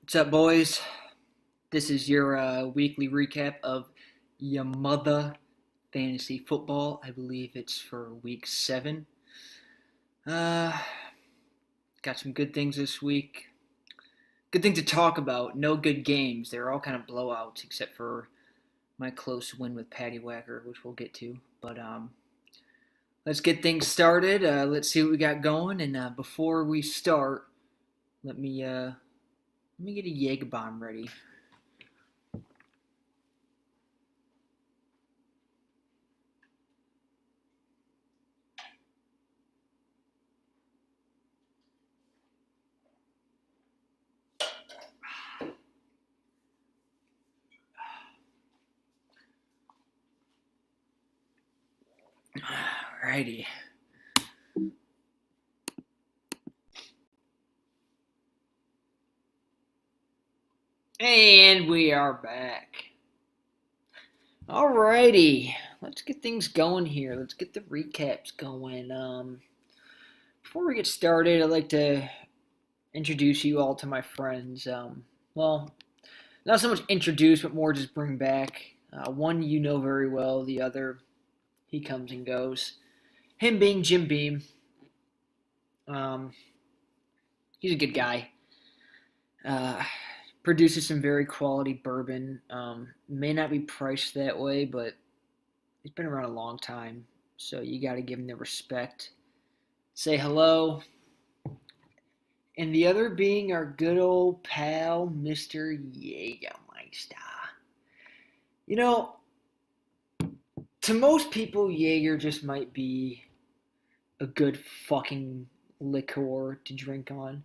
What's up, boys? This is your weekly recap of Yuh Mutha fantasy football. I believe it's for week 7. Uh, got some good things this week. Good thing to talk about. No good games. They're all kind of blowouts, except for my close win with Patty Wacker, which we'll get to. But let's get things started. Let's see what we got going. And before we start, let me get a Jaeger bomb ready. Alrighty. And we are back. Alrighty. Let's get things going here. Let's get the recaps going. Before we get started, I'd like to introduce you all to my friends. Well, not so much introduce, but more just bring back. One you know very well, the other, he comes and goes. Him being Jim Beam. He's a good guy. Produces some very quality bourbon. May not be priced that way, but he's been around a long time, so you got to give him the respect. Say hello. And the other being our good old pal, Mr. Jägermeister. You know, to most people, Jaeger just might be a good fucking liqueur to drink on.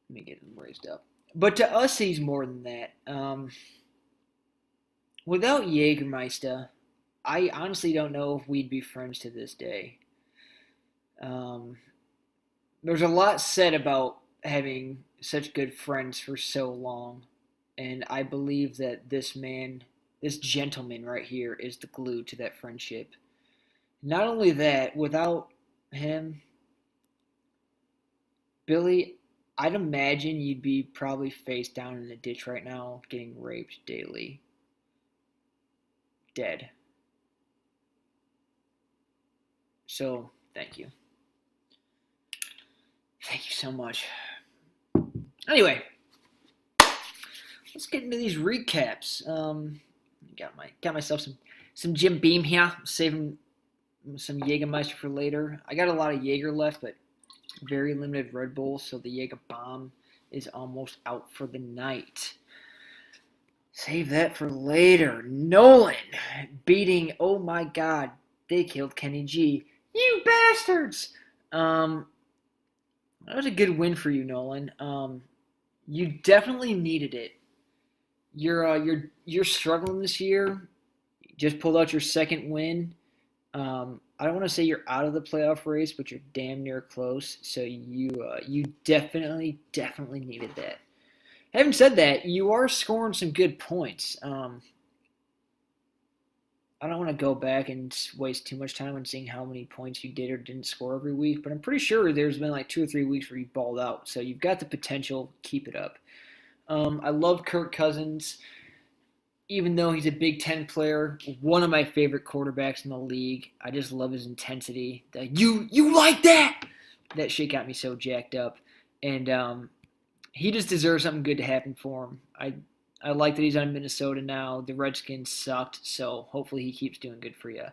Let me get him raised up. But to us, he's more than that. Without Jägermeister, I honestly don't know if we'd be friends to this day. There's a lot said about having such good friends for so long, and I believe that this gentleman right here, is the glue to that friendship. Not only that, without him, Billy, I'd imagine you'd be probably face down in a ditch right now, getting raped daily, dead. So, thank you. Thank you so much. Anyway, let's get into these recaps. Got myself some Jim Beam here. I'm saving some Jägermeister for later. I got a lot of Jaeger left, but very limited Red Bull, so the Jaeger bomb is almost out for the night. Save that for later. Nolan beating, oh my god, they killed Kenny G. You bastards! That was a good win for you, Nolan. You definitely needed it. You're struggling this year. You just pulled out your second win. I don't want to say you're out of the playoff race, but you're damn near close. So you definitely needed that. Having said that, you are scoring some good points. I don't want to go back and waste too much time on seeing how many points you did or didn't score every week, but I'm pretty sure there's been like 2 or 3 weeks where you balled out. So you've got the potential. Keep it up. I love Kirk Cousins, even though he's a Big Ten player, one of my favorite quarterbacks in the league. I just love his intensity. You like that? That shit got me so jacked up, and he just deserves something good to happen for him. I like that he's on Minnesota now. The Redskins sucked, so hopefully he keeps doing good for you.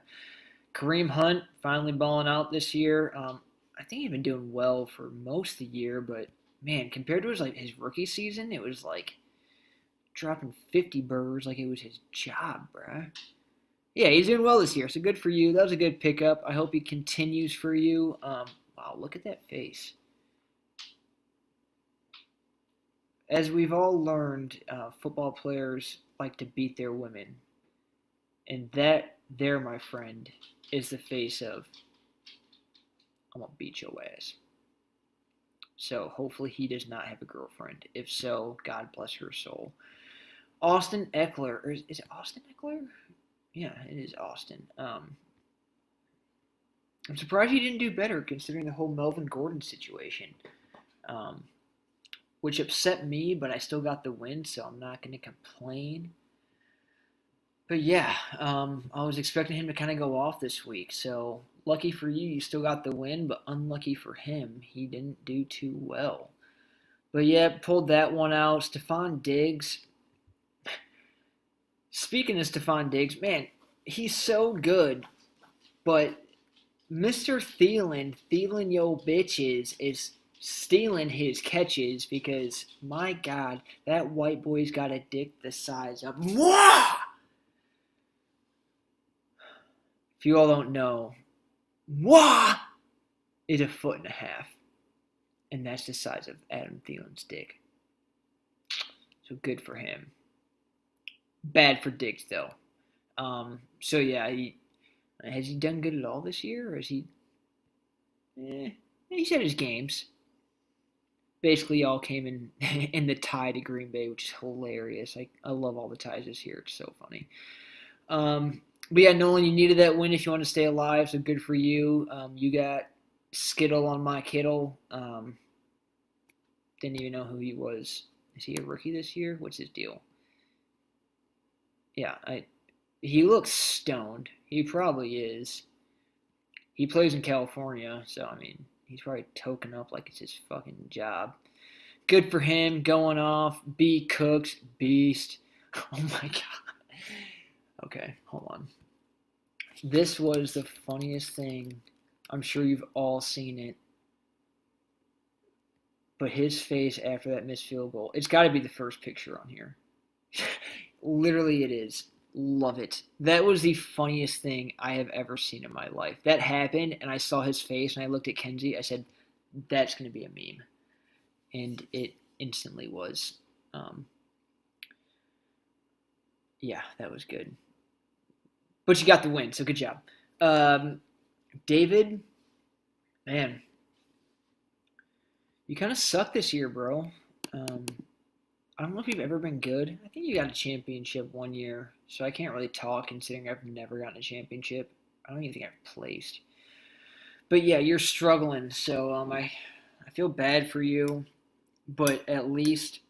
Kareem Hunt finally balling out this year. I think he's been doing well for most of the year, but man, compared to his rookie season, it was like dropping 50 burgers like it was his job, bruh. Yeah, he's doing well this year, so good for you. That was a good pickup. I hope he continues for you. Wow, look at that face. As we've all learned, football players like to beat their women. And that there, my friend, is the face of, I'm going to beat your ass. So hopefully he does not have a girlfriend. If so, God bless her soul. Austin Eckler. Or is it Austin Eckler? Yeah, it is Austin. I'm surprised he didn't do better considering the whole Melvin Gordon situation. which upset me, but I still got the win, so I'm not going to complain. But yeah, I was expecting him to kind of go off this week. So lucky for you, you still got the win, but unlucky for him, he didn't do too well. But yeah, pulled that one out. Stephon Diggs. Speaking of Stephon Diggs, man, he's so good. But Mr. Thielen yo bitches, is stealing his catches because, my God, that white boy's got a dick the size of. Mwah! If you all don't know, Mwah! Is a foot and a half. And that's the size of Adam Thielen's dick. So good for him. Bad for Diggs, though. So yeah, has he done good at all this year? Or is he... He's had his games. Basically all came in the tie to Green Bay, which is hilarious. I love all the ties this year. It's so funny. But yeah, Nolan, you needed that win if you want to stay alive, so good for you. You got Skittle on my Kittle. Didn't even know who he was. Is he a rookie this year? What's his deal? Yeah, he looks stoned. He probably is. He plays in California, so I mean, he's probably token up like it's his fucking job. Good for him, going off. B. Cooks, beast. Oh my god. Okay, hold on. This was the funniest thing. I'm sure you've all seen it. But his face after that missed field goal, it's got to be the first picture on here. Literally, it is. Love it. That was the funniest thing I have ever seen in my life. That happened, and I saw his face, and I looked at Kenzie. I said, that's going to be a meme. And it instantly was. Yeah, that was good. But you got the win, so good job. David, man, you kind of suck this year, bro. I don't know if you've ever been good. I think you got a championship one year, so I can't really talk considering I've never gotten a championship. I don't even think I've placed. But yeah, you're struggling, so I feel bad for you, but at least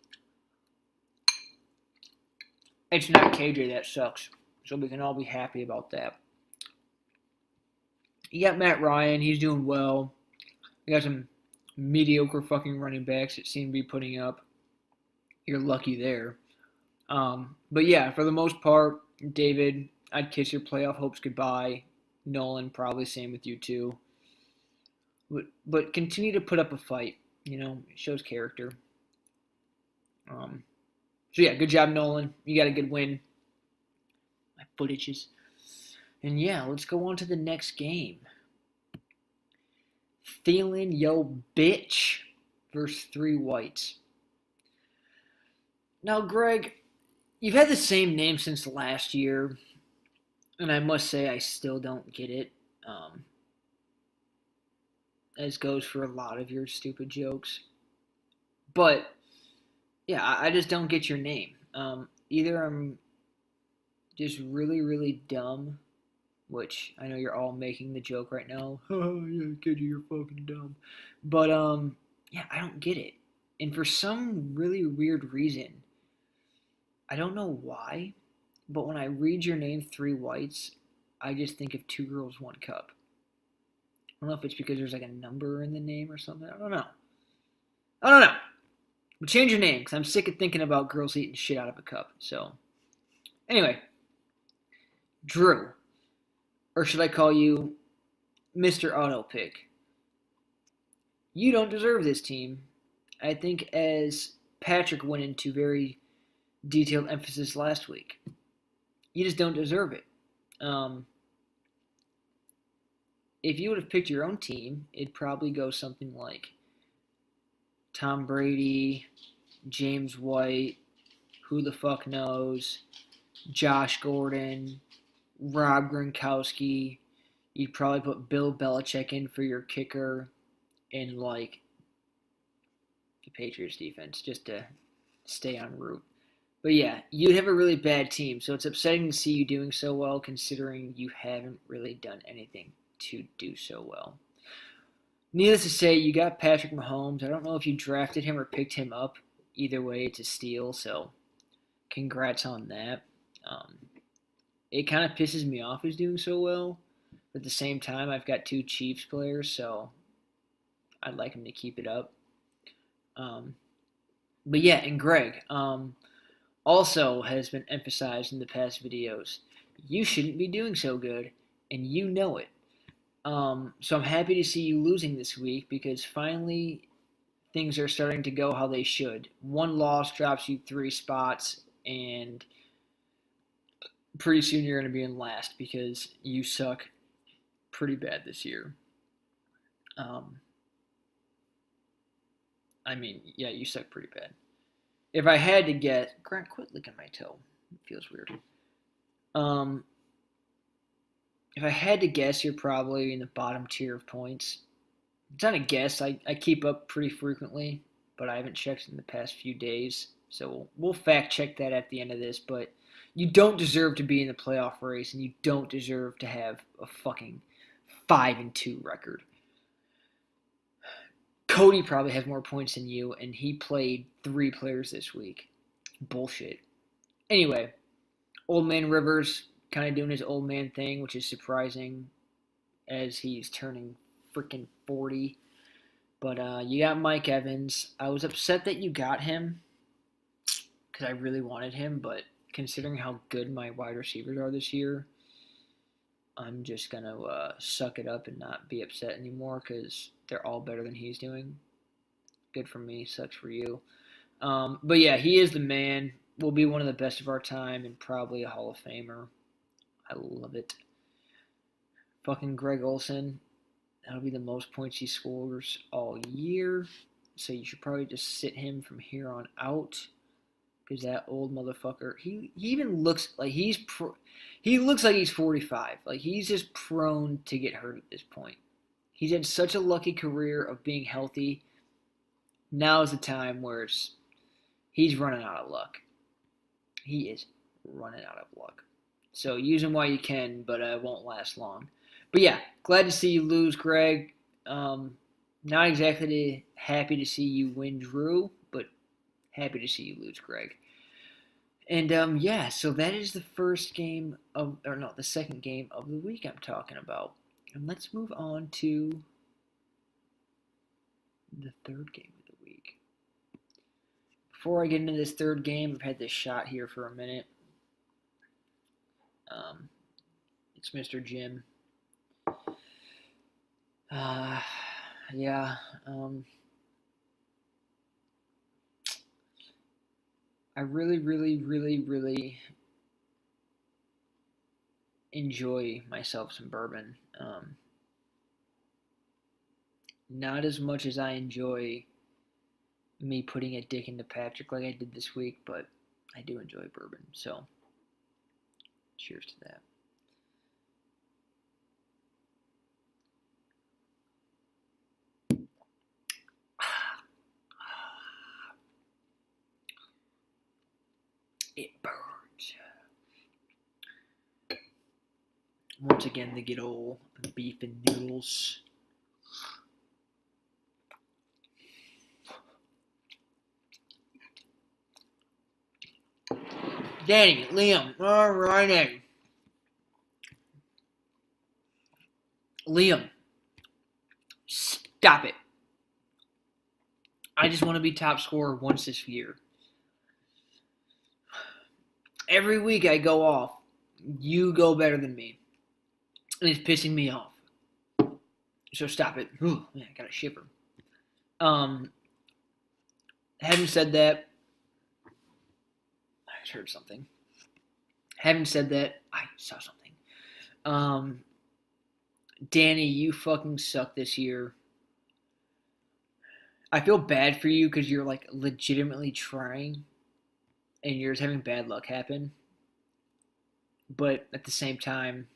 it's not KJ that sucks, so we can all be happy about that. You got Matt Ryan, he's doing well. You got some mediocre fucking running backs that seem to be putting up. You're lucky there. But yeah, for the most part, David, I'd kiss your playoff hopes goodbye. Nolan, probably same with you too. But continue to put up a fight. You know, it shows character. So yeah, good job, Nolan. You got a good win. My foot itches. And yeah, let's go on to the next game. Thielen, yo bitch, versus 3 whites. Now, Greg, you've had the same name since last year, and I must say I still don't get it. As goes for a lot of your stupid jokes. But, yeah, I just don't get your name. Either I'm just really, really dumb, which I know you're all making the joke right now. Oh, yeah, kid, you're fucking dumb. But, yeah, I don't get it. And for some really weird reason, I don't know why, but when I read your name, 3 whites, I just think of 2 girls, 1 cup. I don't know if it's because there's like a number in the name or something. I don't know. But change your name, because I'm sick of thinking about girls eating shit out of a cup. So, anyway, Drew. Or should I call you Mr. Auto Pick? You don't deserve this team. I think as Patrick went into very detailed emphasis last week, you just don't deserve it. If you would have picked your own team, it'd probably go something like Tom Brady, James White, who the fuck knows, Josh Gordon, Rob Gronkowski. You'd probably put Bill Belichick in for your kicker and like the Patriots defense just to stay en route. But yeah, you'd have a really bad team, so it's upsetting to see you doing so well considering you haven't really done anything to do so well. Needless to say, you got Patrick Mahomes. I don't know if you drafted him or picked him up. Either way, it's a steal. So, congrats on that. Um, it kind of pisses me off he's doing so well. But at the same time, I've got two Chiefs players, so I'd like him to keep it up. Um, but yeah, and Greg also has been emphasized in the past videos. You shouldn't be doing so good, and you know it. So I'm happy to see you losing this week because finally things are starting to go how they should. One loss drops you 3 spots, and pretty soon you're going to be in last because you suck pretty bad this year. Um, I mean, yeah, you suck pretty bad. If I had to guess, Grant, quit licking my toe. It feels weird. Um, if I had to guess, you're probably in the bottom tier of points. It's not a guess. I keep up pretty frequently, but I haven't checked in the past few days. So we'll fact check that at the end of this. But you don't deserve to be in the playoff race, and you don't deserve to have a fucking 5-2 record. Cody probably has more points than you, and he played 3 players this week. Bullshit. Anyway, Old Man Rivers kind of doing his old man thing, which is surprising as he's turning freaking 40. But you got Mike Evans. I was upset that you got him because I really wanted him, but considering how good my wide receivers are this year, I'm just going to suck it up and not be upset anymore because they're all better than he's doing. Good for me, sucks for you. But yeah, he is the man. Will be one of the best of our time and probably a Hall of Famer. I love it. Fucking Greg Olsen. That'll be the most points he scores all year. So you should probably just sit him from here on out. Because that old motherfucker, he even looks like he looks like he's 45. Like he's just prone to get hurt at this point. He's had such a lucky career of being healthy. Now is the time where he's running out of luck. He is running out of luck. So use him while you can, but it won't last long. But yeah, glad to see you lose, Greg. Not exactly happy to see you win, Drew, but happy to see you lose, Greg. And yeah, so that is the the second game of the week I'm talking about. And let's move on to the third game of the week. Before I get into this third game, I've had this shot here for a minute. It's Mr. Jim. Yeah. I really, really, really, really enjoy myself some bourbon. Not as much as I enjoy me putting a dick into Patrick like I did this week, but I do enjoy bourbon. So, cheers to that. It burns. Once again, the good old beef and noodles. Danny, Liam, alrighty. Liam, stop it. I just want to be top scorer once this year. Every week I go off, you go better than me. And it's pissing me off. So stop it. Ooh, man, I got a shiver. Having said that, I just heard something. Having said that, I saw something. Danny, you fucking suck this year. I feel bad for you because you're like legitimately trying and you're just having bad luck happen. But at the same time,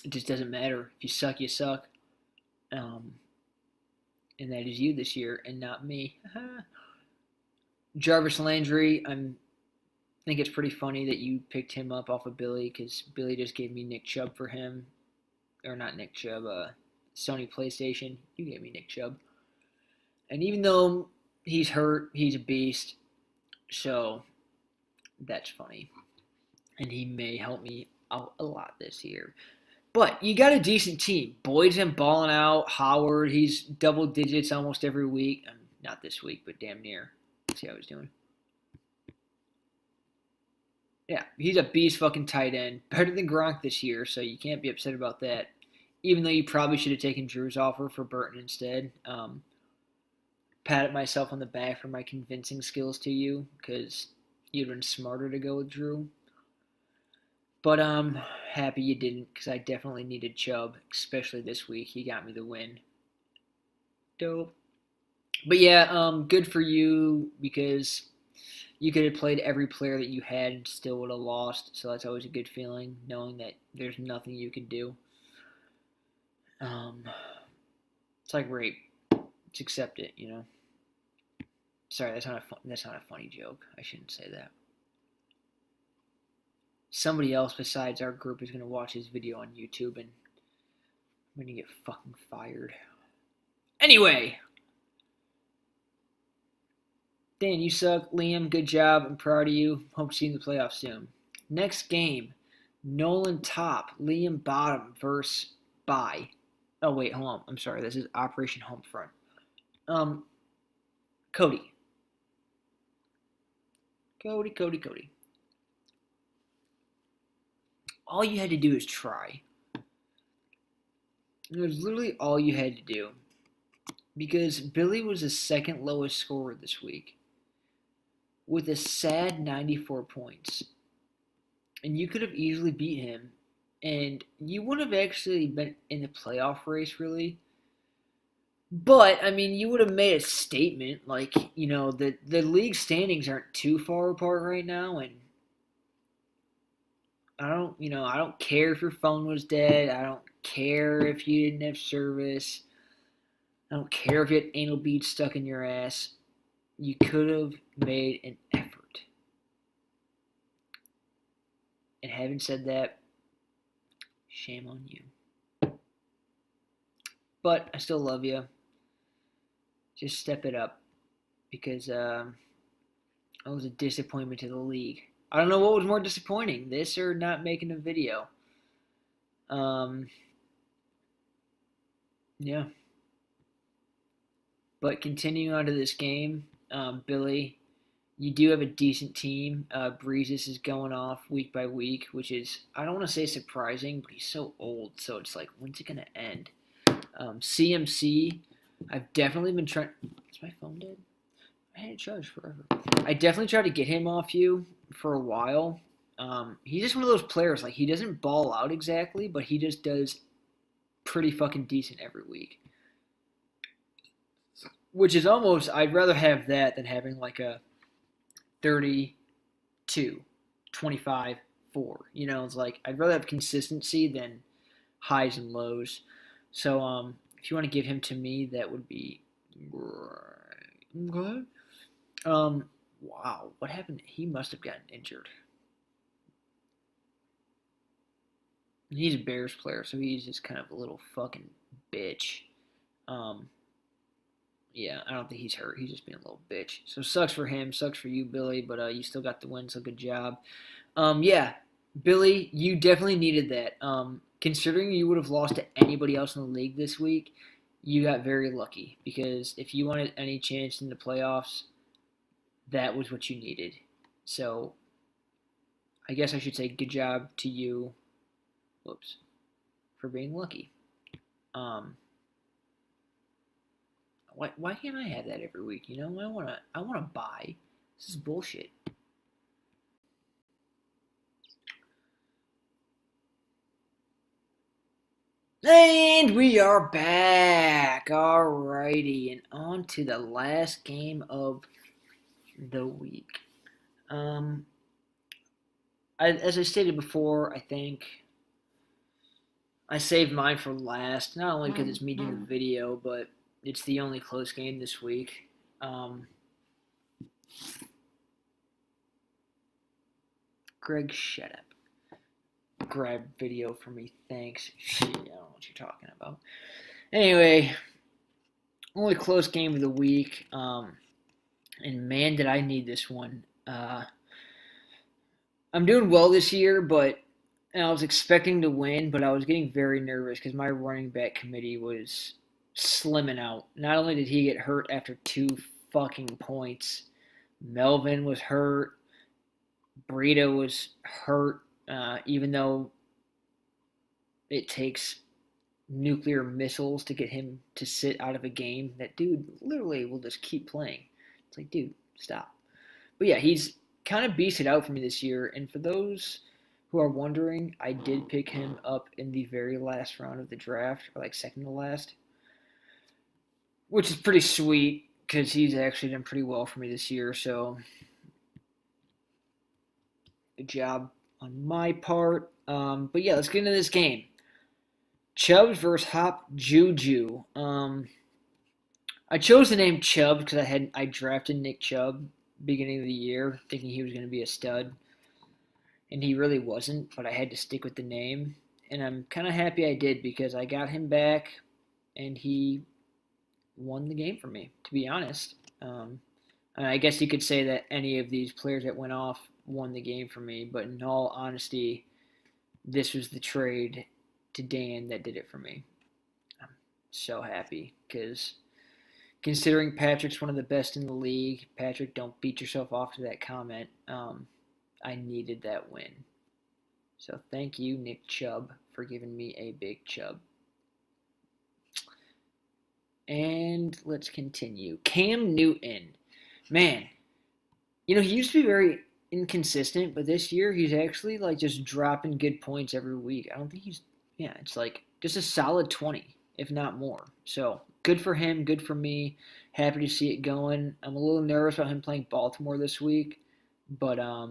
it just doesn't matter. If you suck, you suck. And that is you this year and not me. Jarvis Landry, I think it's pretty funny that you picked him up off of Billy because Billy just gave me Nick Chubb for him. Or not Nick Chubb, Sony PlayStation. You gave me Nick Chubb. And even though he's hurt, he's a beast. So that's funny. And he may help me out a lot this year. But you got a decent team. Boyd's been balling out. Howard, he's double digits almost every week. Not this week, but damn near. Let's see how he's doing. Yeah, he's a beast fucking tight end. Better than Gronk this year, so you can't be upset about that. Even though you probably should have taken Drew's offer for Burton instead. Patted myself on the back for my convincing skills to you, because you'd been smarter to go with Drew. But I'm happy you didn't, because I definitely needed Chubb, especially this week. He got me the win. Dope. But yeah, good for you, because you could have played every player that you had and still would have lost. So that's always a good feeling, knowing that there's nothing you can do. It's like rape. Just accept it, you know. Sorry, that's not a funny joke. I shouldn't say that. Somebody else besides our group is gonna watch this video on YouTube, and I'm gonna get fucking fired. Anyway. Dan, you suck. Liam, good job. I'm proud of you. Hope to see you in the playoffs soon. Next game, Nolan top, Liam bottom versus bye. Oh, wait, hold on. I'm sorry. This is Operation Homefront. Cody. Cody. All you had to do is try. It was literally all you had to do. Because Billy was the second lowest scorer this week, with a sad 94 points. And you could have easily beat him, and you wouldn't have actually been in the playoff race, really. But, I mean, you would have made a statement, like, you know, the league standings aren't too far apart right now, and I don't care if your phone was dead. I don't care if you didn't have service. I don't care if you had anal beads stuck in your ass. You could have made an effort. And having said that, shame on you. But I still love you. Just step it up. Because I was a disappointment to the league. I don't know what was more disappointing, this or not making a video. Yeah. But continuing on to this game, Billy, you do have a decent team. Breezes is going off week by week, which is, I don't want to say surprising, but he's so old, so it's like, when's it going to end? CMC, I've definitely been trying. Is my phone dead? I had it charged forever. I definitely tried to get him off you for a while. He's just one of those players, like, he doesn't ball out exactly, but he just does pretty fucking decent every week. Which is almost, I'd rather have that than having like a 32, 25, 4. You know, it's like, I'd rather have consistency than highs and lows. So, if you want to give him to me, that would be great. Okay. Wow, what happened? He must have gotten injured. He's a Bears player, so he's just kind of a little fucking bitch. Yeah, I don't think he's hurt. He's just being a little bitch. So sucks for him, sucks for you, Billy, but you still got the win, so good job. Yeah, Billy, you definitely needed that. Considering you would have lost to anybody else in the league this week, you got very lucky, because if you wanted any chance in the playoffs, that was what you needed. So I guess I should say good job to you, for being lucky. Why can't I have that every week? You know, I wanna buy. This is bullshit. And we are back. Alrighty, and on to the last game of the week. As I stated before, I think I saved mine for last, not only because it's me doing the video, but it's the only close game this week. Greg, shut up. Grab video for me, thanks. Shit, I don't know what you're talking about. Anyway, only close game of the week. And man, did I need this one. I'm doing well this year, but and I was expecting to win, but I was getting very nervous because my running back committee was slimming out. Not only did he get hurt after 2 fucking points, Melvin was hurt, Breida was hurt, even though it takes nuclear missiles to get him to sit out of a game. That dude literally will just keep playing. It's like, dude, stop. But yeah, he's kind of beasted out for me this year. And for those who are wondering, I did pick him up in the very last round of the draft, or like second to last, which is pretty sweet because he's actually done pretty well for me this year. So good job on my part. But yeah, let's get into this game. Chubbs versus Hop Juju. I chose the name Chubb because I drafted Nick Chubb beginning of the year, thinking he was going to be a stud, and he really wasn't. But I had to stick with the name, and I'm kind of happy I did because I got him back, and he won the game for me. To be honest, and I guess you could say that any of these players that went off won the game for me. But in all honesty, this was the trade to Dan that did it for me. I'm so happy because considering Patrick's one of the best in the league, Patrick, don't beat yourself off to that comment. I needed that win. So thank you, Nick Chubb, for giving me a big chub. And let's continue. Cam Newton. Man, he used to be very inconsistent, but this year he's actually like just dropping good points every week. I don't think it's like just a solid 20, if not more. So good for him, good for me. Happy to see it going. I'm a little nervous about him playing Baltimore this week, but I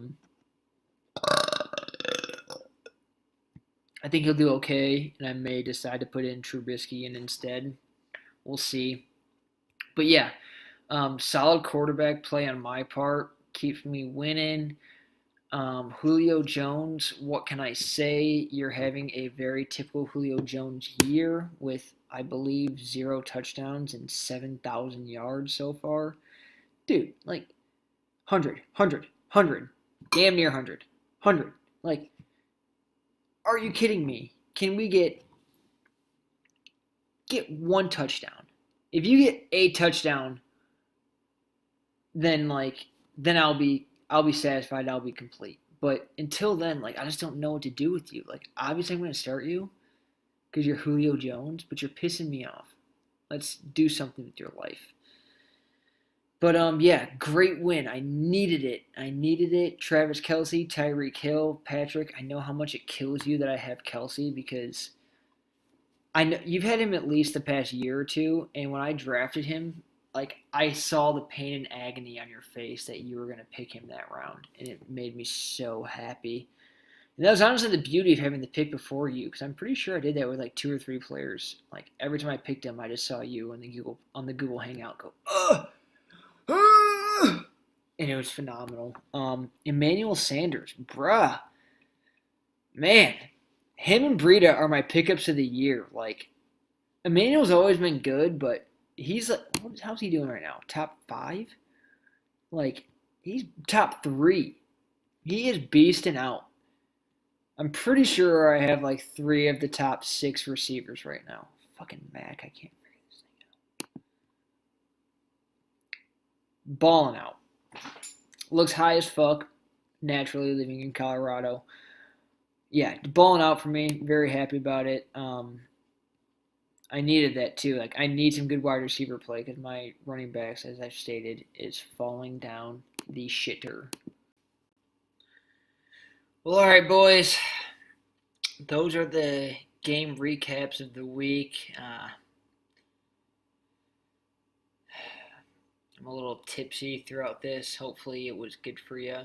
think he'll do okay, and I may decide to put in Trubisky in instead. We'll see. But yeah, solid quarterback play on my part keeps me winning. Julio Jones, what can I say? You're having a very typical Julio Jones year with, I believe, 0 touchdowns and 7,000 yards so far. Dude, like 100, 100, 100, damn near 100, 100. Like, are you kidding me? Can we get one touchdown? If you get a touchdown, then I'll be satisfied. I'll be complete. But until then, I just don't know what to do with you. Obviously, I'm going to start you because you're Julio Jones, but you're pissing me off. Let's do something with your life. But yeah, great win. I needed it. Travis Kelce, Tyreek Hill, Patrick. I know how much it kills you that I have Kelce because I know you've had him at least the past year or two, and when I drafted him, I saw the pain and agony on your face that you were going to pick him that round, and it made me so happy. And that was honestly the beauty of having the pick before you, because I'm pretty sure I did that with 2 or 3 players. Every time I picked them, I just saw you on the Google Hangout go, ugh, ugh, and it was phenomenal. Emmanuel Sanders, bruh, man, him and Breida are my pickups of the year. Emmanuel's always been good, but he's how's he doing right now? Top 5? He's top 3. He is beasting out. I'm pretty sure I have 3 of the top 6 receivers right now. Fucking Mac, I can't figure this thing out. Balling out. Looks high as fuck, naturally living in Colorado. Yeah, balling out for me. Very happy about it. I needed that too. I need some good wide receiver play because my running backs, as I've stated, is falling down the shitter. Well, all right, boys. Those are the game recaps of the week. I'm a little tipsy throughout this. Hopefully, it was good for you.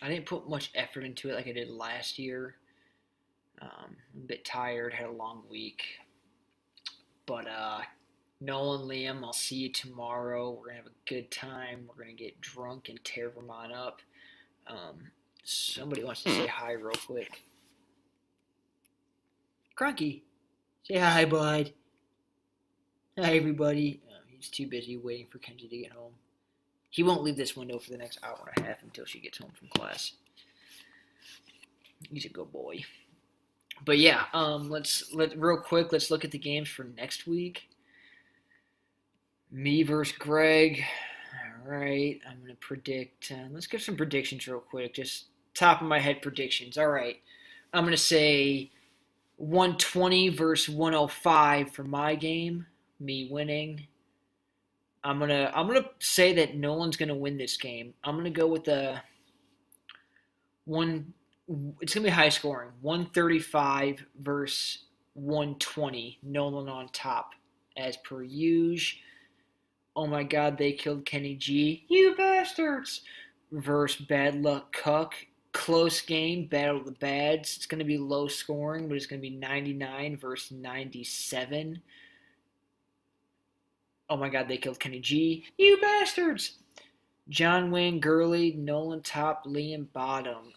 I didn't put much effort into it like I did last year. I'm a bit tired, had a long week. But Nolan, Liam, I'll see you tomorrow. We're going to have a good time. We're going to get drunk and tear Vermont up. Somebody wants to say hi real quick. Cronky, Say hi, bud. Hi, everybody. He's too busy waiting for Kenzie to get home. He won't leave this window for the next hour and a half until she gets home from class. He's a good boy. But yeah, let's real quick. Let's look at the games for next week. Me versus Greg. All right, I'm gonna predict. Let's give some predictions real quick. Just top of my head predictions. All right, I'm gonna say 120 versus 105 for my game. Me winning. I'm gonna say that Nolan's gonna win this game. I'm gonna go with the one. It's gonna be high scoring. 135 versus 120. Nolan on top, as per usual. Oh my God, they killed Kenny G. You bastards! Versus Bad Luck Cuck. Close game, battle of the bads. It's going to be low scoring, but it's going to be 99 versus 97. Oh my God, they killed Kenny G. You bastards! John Wayne Gurley, Nolan top, Liam bottom.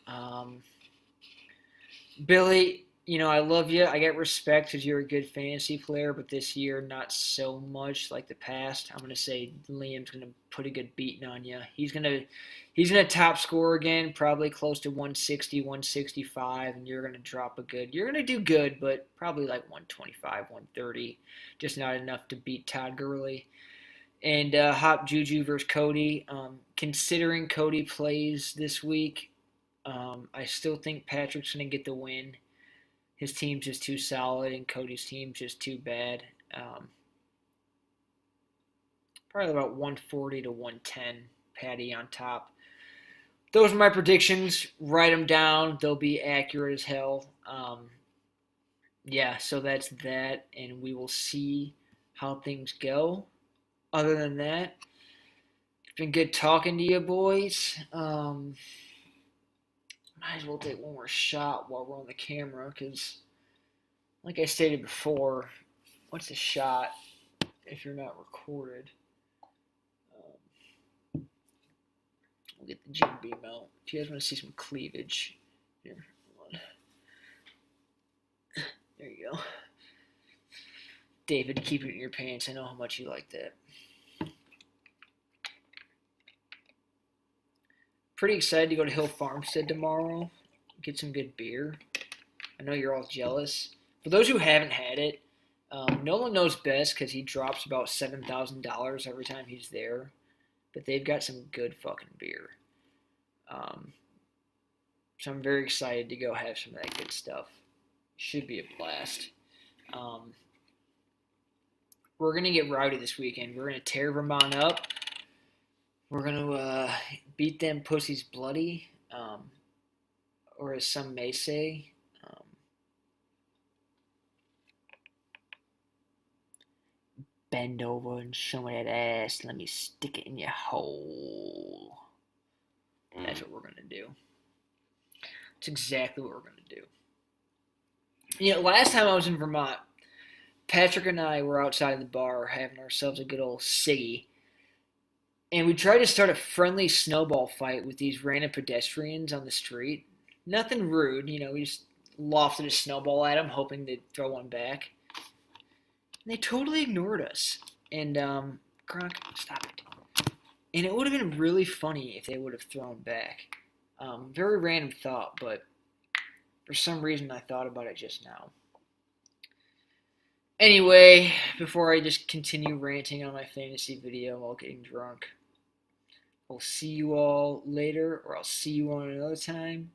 Billy, I love you. I get respect because you're a good fantasy player, but this year not so much like the past. I'm gonna say Liam's gonna put a good beating on you. He's gonna top score again, probably close to 160, 165, and you're gonna drop a good. You're gonna do good, but probably like 125, 130, just not enough to beat Todd Gurley. And Hop Juju versus Cody. Considering Cody plays this week, I still think Patrick's going to get the win. His team's just too solid, and Cody's team's just too bad. Probably about 140 to 110, Patty on top. Those are my predictions. Write them down. They'll be accurate as hell. Yeah, so that's that, and we will see how things go. Other than that, it's been good talking to you boys. Might as well take one more shot while we're on the camera, because, like I stated before, what's a shot if you're not recorded? We'll get the Jim Beam out. If you guys want to see some cleavage, here, hold on. There you go. David, keep it in your pants. I know how much you like that. Pretty excited to go to Hill Farmstead tomorrow. Get some good beer. I know you're all jealous. For those who haven't had it, Nolan knows best because he drops about $7,000 every time he's there. But they've got some good fucking beer. So I'm very excited to go have some of that good stuff. Should be a blast. We're going to get rowdy this weekend. We're going to tear Vermont up. We're going to beat them pussies bloody, or as some may say, bend over and show me that ass. Let me stick it in your hole. That's what we're going to do. That's exactly what we're going to do. Last time I was in Vermont, Patrick and I were outside the bar having ourselves a good old ciggy. And we tried to start a friendly snowball fight with these random pedestrians on the street. Nothing rude, we just lofted a snowball at them, hoping they'd throw one back. And they totally ignored us. And, Gronk, stop it. And it would have been really funny if they would have thrown back. Very random thought, but for some reason I thought about it just now. Anyway, before I just continue ranting on my fantasy video while getting drunk, I'll see you all later, or I'll see you on another time.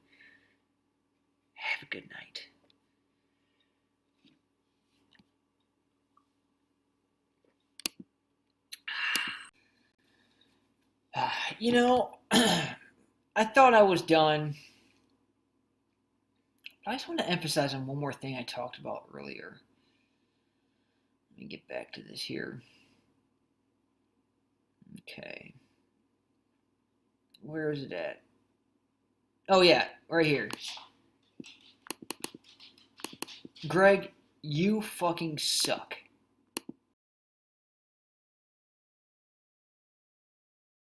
Have a good night. I thought I was done. But I just want to emphasize on one more thing I talked about earlier. Let me get back to this here. Okay. Where is it at? Oh, yeah, right here. Greg, you fucking suck.